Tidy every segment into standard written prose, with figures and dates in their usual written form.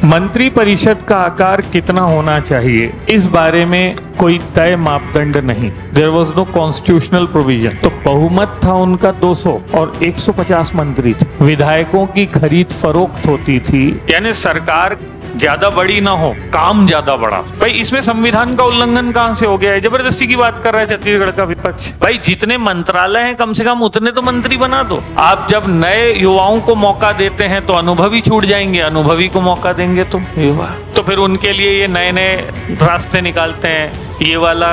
मंत्री परिषद का आकार कितना होना चाहिए, इस बारे में कोई तय मापदंड नहीं। There was no constitutional provision. तो बहुमत था उनका 200 और 150 मंत्री थे। विधायकों की खरीद फरोख्त होती थी, यानी सरकार ज्यादा बड़ी ना हो, काम ज्यादा बड़ा। भाई इसमें संविधान का उल्लंघन कहां से हो गया है? जबरदस्ती की बात कर रहा है छत्तीसगढ़ का विपक्ष। भाई जितने मंत्रालय हैं कम से कम उतने तो मंत्री बना दो। आप जब नए युवाओं को मौका देते हैं तो अनुभवी छूट जाएंगे, अनुभवी को मौका देंगे तो युवा, तो फिर उनके लिए ये नए नए रास्ते निकालते हैं। ये वाला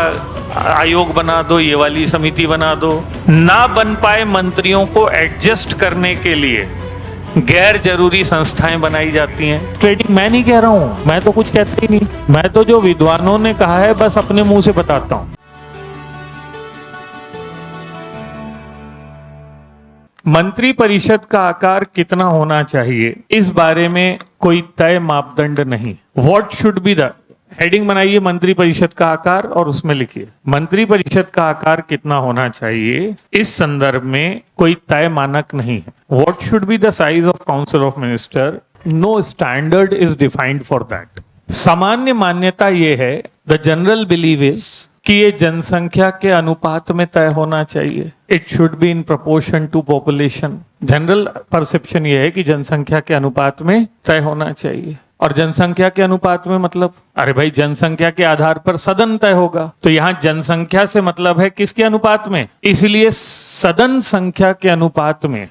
आयोग बना दो, ये वाली समिति बना दो। ना बन पाए मंत्रियों को एडजस्ट करने के लिए गैर जरूरी संस्थाएं बनाई जाती हैं। ट्रेडिंग मैं नहीं कह रहा हूं, मैं तो कुछ कहता ही नहीं। मैं तो जो विद्वानों ने कहा है बस अपने मुंह से बताता हूं। मंत्री परिषद का आकार कितना होना चाहिए, इस बारे में कोई तय मापदंड नहीं। What should be the heading बनाइए मंत्री परिषद का आकार और उसमें लिखिए मंत्री परिषद का आकार कितना होना चाहिए। इस संदर्भ में कोई तय मानक नहीं है। What should be the size of council of minister, no standard is defined for that. सामान्य मान्यता ये है, द जनरल बिलीव इज कि ये जनसंख्या के अनुपात में तय होना चाहिए। It should be in proportion to population. General perception ये है कि जनसंख्या के अनुपात में तय होना चाहिए। और जनसंख्या के अनुपात में मतलब, अरे भाई जनसंख्या के आधार पर सदन तय होगा, तो यहाँ जनसंख्या से मतलब है किसके अनुपात में, इसलिए सदन संख्या के अनुपात में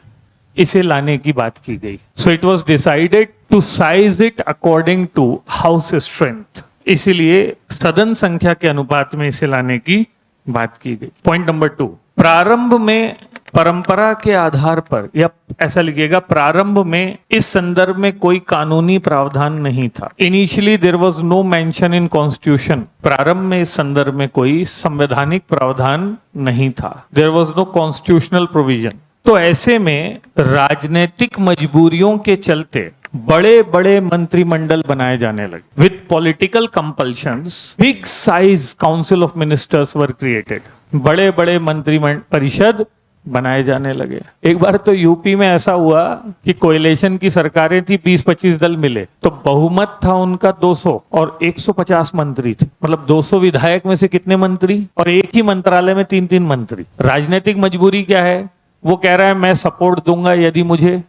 इसे लाने की बात की गई। So it was decided to size it according to house strength, इसीलिए सदन संख्या के अनुपात में इसे लाने की बात की गई। पॉइंट नंबर 2, प्रारंभ में परंपरा के आधार पर, या ऐसा लिखिएगा प्रारंभ में इस संदर्भ में कोई कानूनी प्रावधान नहीं था। Initially there was no mention in constitution. प्रारंभ में इस संदर्भ में कोई संवैधानिक प्रावधान नहीं था। There was no constitutional provision. तो ऐसे में राजनीतिक मजबूरियों के चलते बड़े बड़े मंत्रिमंडल बनाए जाने लगे। With political compulsions big size council of ministers were created. बड़े बड़े मंत्री परिषद बनाए जाने लगे। एक बार तो यूपी में ऐसा हुआ कि कोएलिशन की सरकारें थी, 20-25 दल मिले, तो बहुमत था उनका 200 और 150 मंत्री थे। मतलब 200 विधायक में से कितने मंत्री, और एक ही मंत्रालय में 3-3 मंत्री। राजनीतिक मजबूरी क्या है, वो कह रहा है मैं सपोर्ट दूंगा यदि मुझे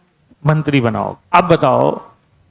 मंत्री बनाओ। अब बताओ,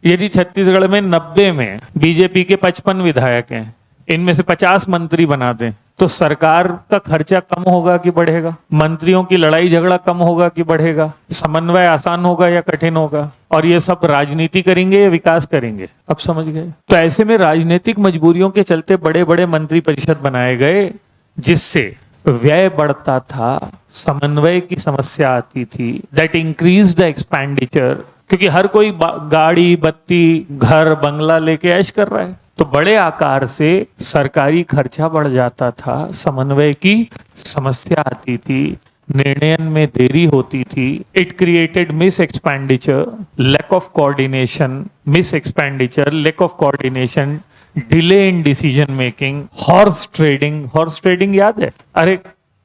यदि छत्तीसगढ़ में 90 में बीजेपी के 55 विधायक हैं, इनमें से 50 मंत्री बना दें, तो सरकार का खर्चा कम होगा कि बढ़ेगा? मंत्रियों की लड़ाई झगड़ा कम होगा कि बढ़ेगा? समन्वय आसान होगा या कठिन होगा? और ये सब राजनीति करेंगे या विकास करेंगे? अब समझ गए। तो ऐसे में राजनीतिक मजबूरियों के चलते बड़े बड़े मंत्री परिषद बनाए गए, जिससे व्यय बढ़ता था, समन्वय की समस्या आती थी। दैट इंक्रीज द एक्सपेंडिचर, क्योंकि हर कोई गाड़ी, बत्ती, घर, बंगला लेके ऐश कर रहा है, तो बड़े आकार से सरकारी खर्चा बढ़ जाता था, समन्वय की समस्या आती थी, निर्णयन में देरी होती थी। It created mis expenditure, lack of coordination, mis expenditure, lack of coordination, delay in decision making, horse trading. Horse trading याद है? अरे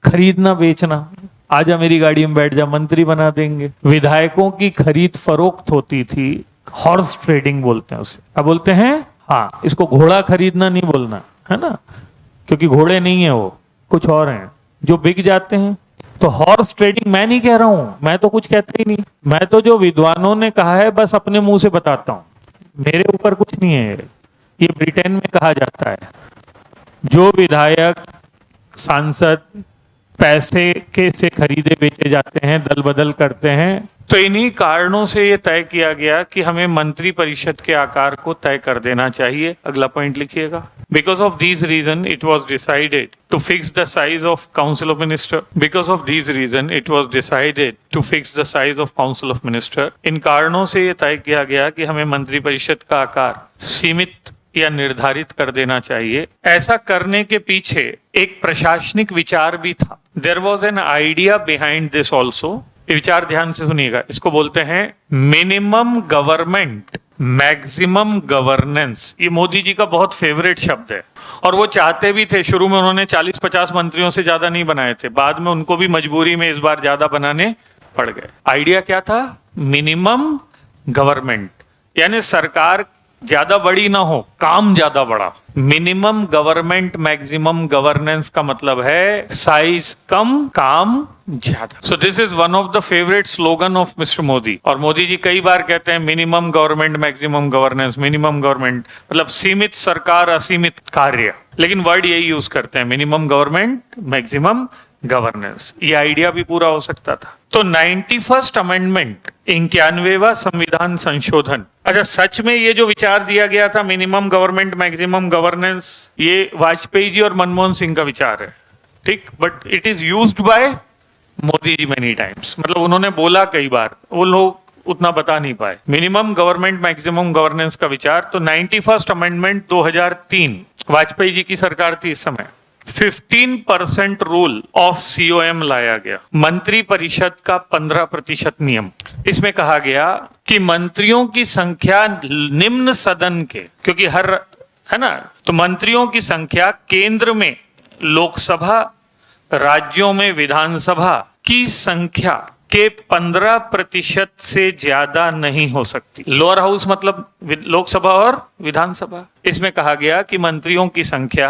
खरीदना बेचना, आजा मेरी गाड़ी में बैठ जा, मंत्री बना देंगे। विधायकों की खरीद फरोख्त होती थी, हॉर्स ट्रेडिंग बोलते हैं उसे। क्या बोलते हैं? हाँ, इसको घोड़ा खरीदना नहीं बोलना है ना, क्योंकि घोड़े नहीं है, वो कुछ और हैं जो बिक जाते हैं। तो हॉर्स ट्रेडिंग मैं नहीं कह रहा हूं, मैं तो कुछ कहता ही नहीं। मैं तो जो विद्वानों ने कहा है बस अपने मुंह से बताता हूं, मेरे ऊपर कुछ नहीं है। ये ब्रिटेन में कहा जाता है, जो विधायक, सांसद पैसे के से खरीदे बेचे जाते हैं, दल बदल करते हैं। तो इन्हीं कारणों से ये तय किया गया कि हमें मंत्री परिषद के आकार को तय कर देना चाहिए। अगला पॉइंट लिखिएगा। Because of these reason, it was decided to fix the size of Council of Minister. Because of these reason, it was decided to fix the size of Council of Minister. इन कारणों से ये तय किया गया कि हमें मंत्री परिषद का आकार सीमित या निर्धारित कर देना चाहिए। ऐसा करने के पीछे एक प्रशासनिक विचार भी था। There was an idea behind this also. ये विचार ध्यान से सुनिएगा। इसको बोलते हैं मिनिमम गवर्नमेंट मैक्सिमम गवर्नेंस। ये मोदी जी का बहुत फेवरेट शब्द है, और वो चाहते भी थे। शुरू में उन्होंने 40-50 मंत्रियों से ज्यादा नहीं बनाए थे, बाद में उनको भी मजबूरी में इस बार ज्यादा बनाने पड़ गए। आइडिया क्या था? मिनिमम गवर्नमेंट, यानी सरकार ज्यादा बड़ी ना हो, काम ज्यादा बड़ा। मिनिमम गवर्नमेंट मैक्सिमम गवर्नेंस का मतलब है साइज कम काम ज्यादा। So this is one of the favourite slogan of mister Modi. और मोदी जी कई बार कहते हैं minimum government maximum governance, minimum government मतलब सीमित सरकार असीमित कार्य, लेकिन वर्ड यही यूज करते हैं, मिनिमम गवर्नमेंट मैक्सिमम गवर्नेंस। ये आइडिया भी पूरा हो सकता था। तो 91st अमेंडमेंट, 91वां संविधान संशोधन। अच्छा, सच में ये जो विचार दिया गया था मिनिमम गवर्नमेंट मैक्सिमम गवर्नेंस, ये वाजपेयी जी और मनमोहन सिंह का विचार है, ठीक, but it is used by Modi ji many times. मतलब उन्होंने बोला कई बार, वो लोग उतना बता नहीं पाए। मिनिमम गवर्नमेंट मैक्सिमम गवर्नेंस का विचार। तो 91st अमेंडमेंट 2003, वाजपेयी जी की सरकार थी इस समय, 15% रूल ऑफ सीओएम लाया गया, मंत्री परिषद का 15% नियम। इसमें कहा गया कि मंत्रियों की संख्या निम्न सदन के, क्योंकि हर है ना, तो मंत्रियों की संख्या केंद्र में लोकसभा, राज्यों में विधानसभा की संख्या के 15% से ज्यादा नहीं हो सकती। लोअर हाउस मतलब लोकसभा और विधानसभा। इसमें कहा गया कि मंत्रियों की संख्या,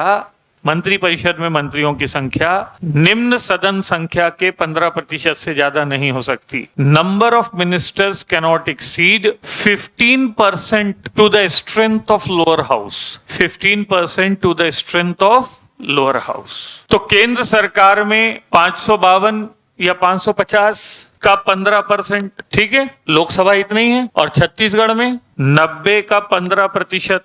मंत्री परिषद में मंत्रियों की संख्या निम्न सदन संख्या के 15% से ज्यादा नहीं हो सकती। Number of ministers cannot exceed 15% to the strength of lower house, 15% to the strength of lower house. तो केंद्र सरकार में 552 या 550 का 15%, ठीक है, लोकसभा इतनी ही है, और छत्तीसगढ़ में 90 का 15%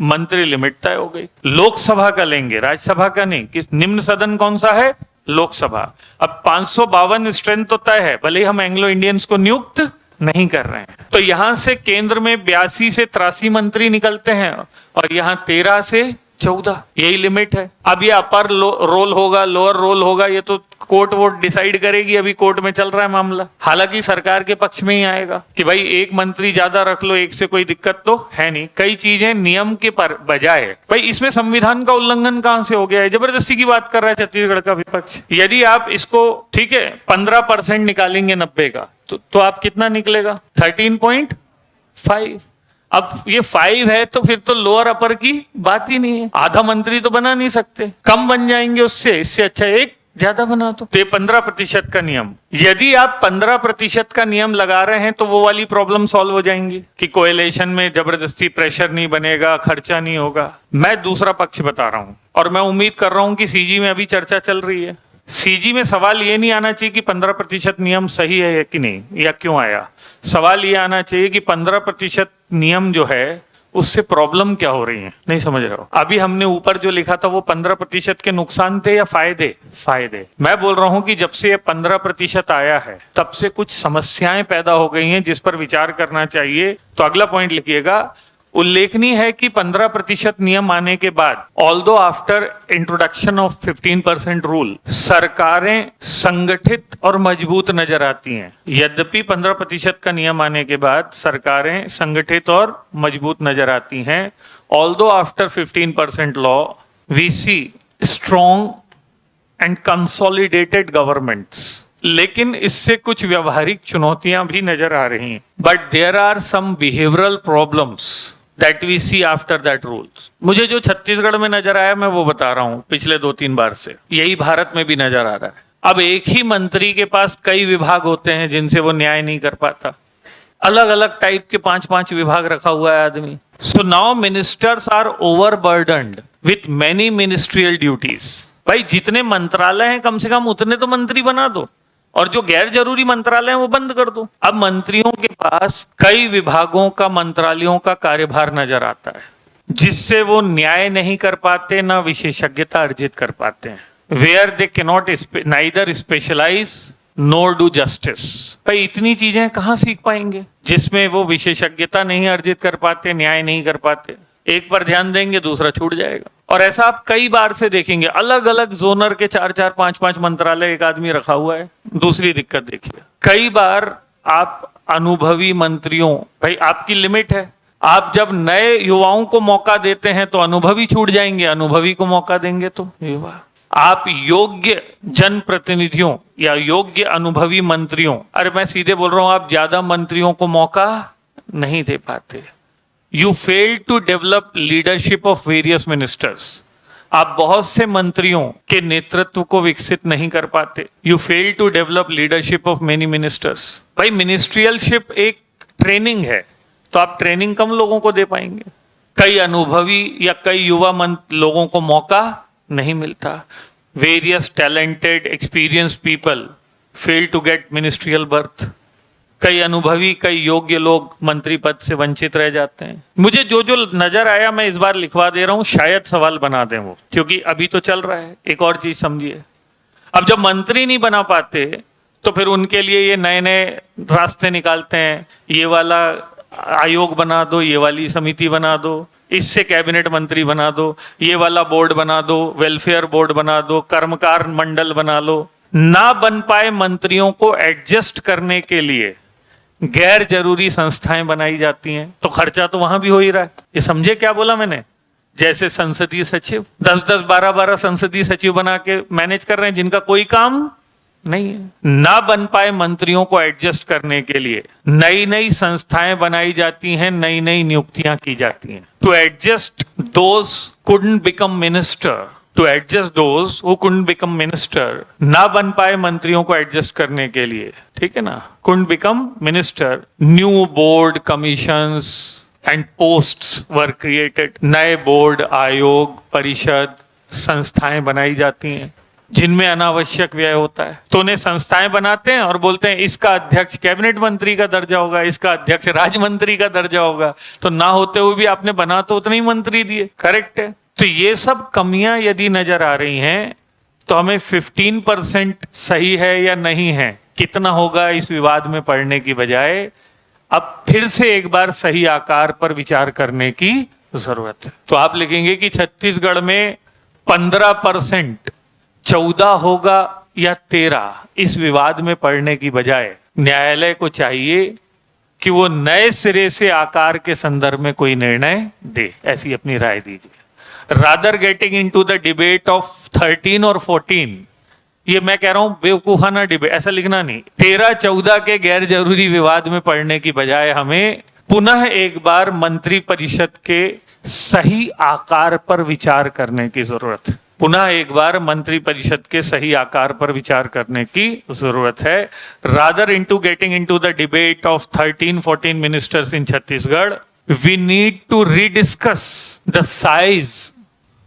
मंत्री लिमिट तय हो गई। लोकसभा का लेंगे, राज्यसभा का नहीं। किस निम्न सदन कौन सा है? लोकसभा। अब 552 स्ट्रेंथ तो तय है, भले ही हम एंग्लो इंडियंस को नियुक्त नहीं कर रहे हैं। तो यहां से केंद्र में 82 से 83 मंत्री निकलते हैं और यहां 13 से 14, यही लिमिट है। अब ये अपर रोल होगा, लोअर रोल होगा, ये तो कोर्ट वोट डिसाइड करेगी। अभी कोर्ट में चल रहा है मामला, हालांकि सरकार के पक्ष में ही आएगा कि भाई एक मंत्री ज्यादा रख लो, एक से कोई दिक्कत तो है नहीं। कई चीजें नियम के पर बजाय, भाई इसमें संविधान का उल्लंघन कहां से हो गया है? जबरदस्ती की बात कर रहा है छत्तीसगढ़ का विपक्ष। यदि आप इसको, ठीक है, 15% निकालेंगे 90 का, तो आप कितना निकलेगा? 13.5। अब ये 5 है तो फिर तो लोअर अपर की बात ही नहीं है। आधा मंत्री तो बना नहीं सकते, कम बन जाएंगे उससे, इससे अच्छा एक ज्यादा बना। तो 15% का नियम, यदि आप 15% का नियम लगा रहे हैं तो वो वाली प्रॉब्लम सॉल्व हो जाएंगी कि कोएलिशन में जबरदस्ती प्रेशर नहीं बनेगा, खर्चा नहीं होगा। मैं दूसरा पक्ष बता रहा हूं और मैं उम्मीद कर रहा हूं कि सीजी में अभी चर्चा चल रही है। सीजी में सवाल ये नहीं आना चाहिए कि 15% नियम सही है कि नहीं, या क्यों आया। सवाल ये आना चाहिए कि 15% नियम जो है उससे प्रॉब्लम क्या हो रही है। नहीं समझ रहा हो? अभी हमने ऊपर जो लिखा था वो 15% के नुकसान थे या फायदे? फायदे। मैं बोल रहा हूं कि जब से ये 15% आया है तब से कुछ समस्याएं पैदा हो गई हैं जिस पर विचार करना चाहिए। तो अगला पॉइंट लिखिएगा, उल्लेखनीय है कि 15% नियम आने के बाद, although after introduction of 15% rule, सरकारें संगठित और मजबूत नजर आती हैं। यद्यपि 15% का नियम आने के बाद सरकारें संगठित और मजबूत नजर आती हैं, although after 15% law we see strong and consolidated governments. लेकिन इससे कुछ व्यवहारिक चुनौतियां भी नजर आ रही हैं। But there are some behavioural problems that we see after that rules. मुझे जो छत्तीसगढ़ में नजर आया मैं वो बता रहा हूं पिछले 2-3 बार से, यही भारत में भी नजर आ रहा है। अब एक ही मंत्री के पास कई विभाग होते हैं जिनसे वो न्याय नहीं कर पाता। अलग अलग टाइप के 5-5 विभाग रखा हुआ है आदमी। So now ministers are overburdened with many ministerial duties. भाई जितने मंत्रालय हैं कम से कम उतने तो मंत्री बना दो, और जो गैर जरूरी मंत्रालय हैं वो बंद कर दो। अब मंत्रियों के पास कई विभागों का, मंत्रालयों का कार्यभार नजर आता है जिससे वो न्याय नहीं कर पाते, ना विशेषज्ञता अर्जित कर पाते हैं। Where they cannot neither specialise nor do justice. भाई इतनी चीजें कहां सीख पाएंगे जिसमें वो विशेषज्ञता नहीं अर्जित कर पाते, न्याय नहीं कर पाते। एक पर ध्यान देंगे दूसरा छूट जाएगा। और ऐसा आप कई बार से देखेंगे, अलग अलग जोनर के 4-4, 5-5 मंत्रालय एक आदमी रखा हुआ है। दूसरी दिक्कत देखिए, कई बार आप अनुभवी मंत्रियों, भाई आपकी लिमिट है। आप जब नए युवाओं को मौका देते हैं तो अनुभवी छूट जाएंगे, अनुभवी को मौका देंगे तो युवा। आप योग्य जनप्रतिनिधियों या योग्य अनुभवी मंत्रियों, अरे मैं सीधे बोल रहा हूं, आप ज्यादा मंत्रियों को मौका नहीं दे पाते। You fail to develop leadership of various ministers. आप बहुत से मंत्रियों के नेतृत्व को विकसित नहीं कर पाते। You fail to develop leadership of many ministers. भाई मिनिस्ट्रियलशिप एक ट्रेनिंग है, तो आप ट्रेनिंग कम लोगों को दे पाएंगे। कई अनुभवी या कई युवा लोगों को मौका नहीं मिलता। Various talented experience people fail to get ministerial berth. कई अनुभवी कई योग्य लोग मंत्री पद से वंचित रह जाते हैं। मुझे जो जो नजर आया मैं इस बार लिखवा दे रहा हूं, शायद सवाल बना दें वो, क्योंकि अभी तो चल रहा है। एक और चीज समझिए, अब जब मंत्री नहीं बना पाते तो फिर उनके लिए ये नए नए रास्ते निकालते हैं। ये वाला आयोग बना दो, ये वाली समिति बना दो, इससे कैबिनेट मंत्री बना दो, ये वाला बोर्ड बना दो, वेलफेयर बोर्ड बना दो, कर्मकार मंडल बना लो। ना बन पाए मंत्रियों को एडजस्ट करने के लिए गैर जरूरी संस्थाएं बनाई जाती हैं, तो खर्चा तो वहां भी हो ही रहा है। ये समझे क्या बोला मैंने? जैसे संसदीय सचिव 10-10, 12-12 संसदीय सचिव बना के मैनेज कर रहे हैं, जिनका कोई काम नहीं है। ना बन पाए मंत्रियों को एडजस्ट करने के लिए नई नई संस्थाएं बनाई जाती हैं, नई नई नियुक्तियां की जाती हैं। To adjust those couldn't become minister, to adjust those who couldn't become minister. ना बन पाए मंत्रियों को एडजस्ट करने के लिए, ठीक है ना, couldn't become minister. New board, commissions and posts were created. नए बोर्ड, आयोग, परिषद, संस्थाएं बनाई जाती हैं जिनमें अनावश्यक व्यय होता है। तो उन्हें संस्थाएं बनाते हैं और बोलते हैं इसका अध्यक्ष कैबिनेट मंत्री का दर्जा होगा, इसका अध्यक्ष राज्य मंत्री का दर्जा होगा। तो ना होते हुए भी आपने बना तो उतने ही मंत्री दिए। करेक्ट है। तो ये सब कमियां यदि नजर आ रही हैं तो हमें 15% सही है या नहीं है, कितना होगा इस विवाद में पड़ने की बजाय अब फिर से एक बार सही आकार पर विचार करने की जरूरत है। तो आप लिखेंगे कि छत्तीसगढ़ में 15% 14 होगा या 13, इस विवाद में पड़ने की बजाय न्यायालय को चाहिए कि वो नए सिरे से आकार के संदर्भ में कोई निर्णय दे। ऐसी अपनी राय दीजिए। Rather getting into the debate of 13 और 14, ये मैं कह रहा हूं बेवकूफाना डिबेट, ऐसा लिखना नहीं। 13-14 के गैर जरूरी विवाद में पड़ने की बजाय हमें पुनः एक बार मंत्री परिषद के सही आकार पर विचार करने की जरूरत है। पुनः एक बार मंत्री परिषद के सही आकार पर विचार करने की जरूरत है। Rather into getting into the debate of 13-14 ministers in Chhattisgarh, we need to rediscuss the size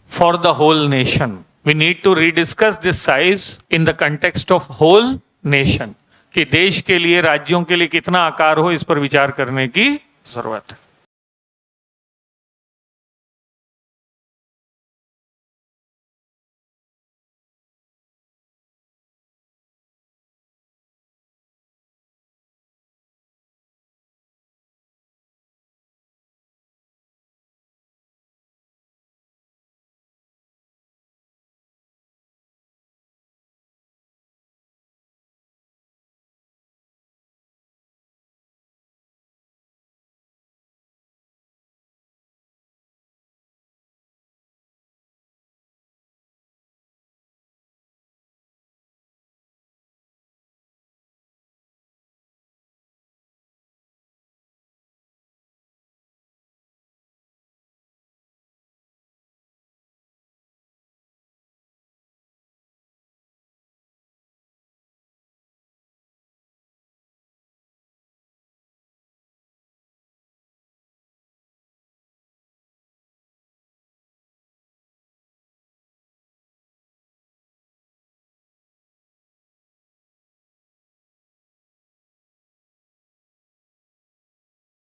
for the whole nation. We need to rediscuss this size in the context of whole nation. कि देश के लिए, राज्यों के लिए कितना आकार हो, इस पर विचार करने की जरूरत है।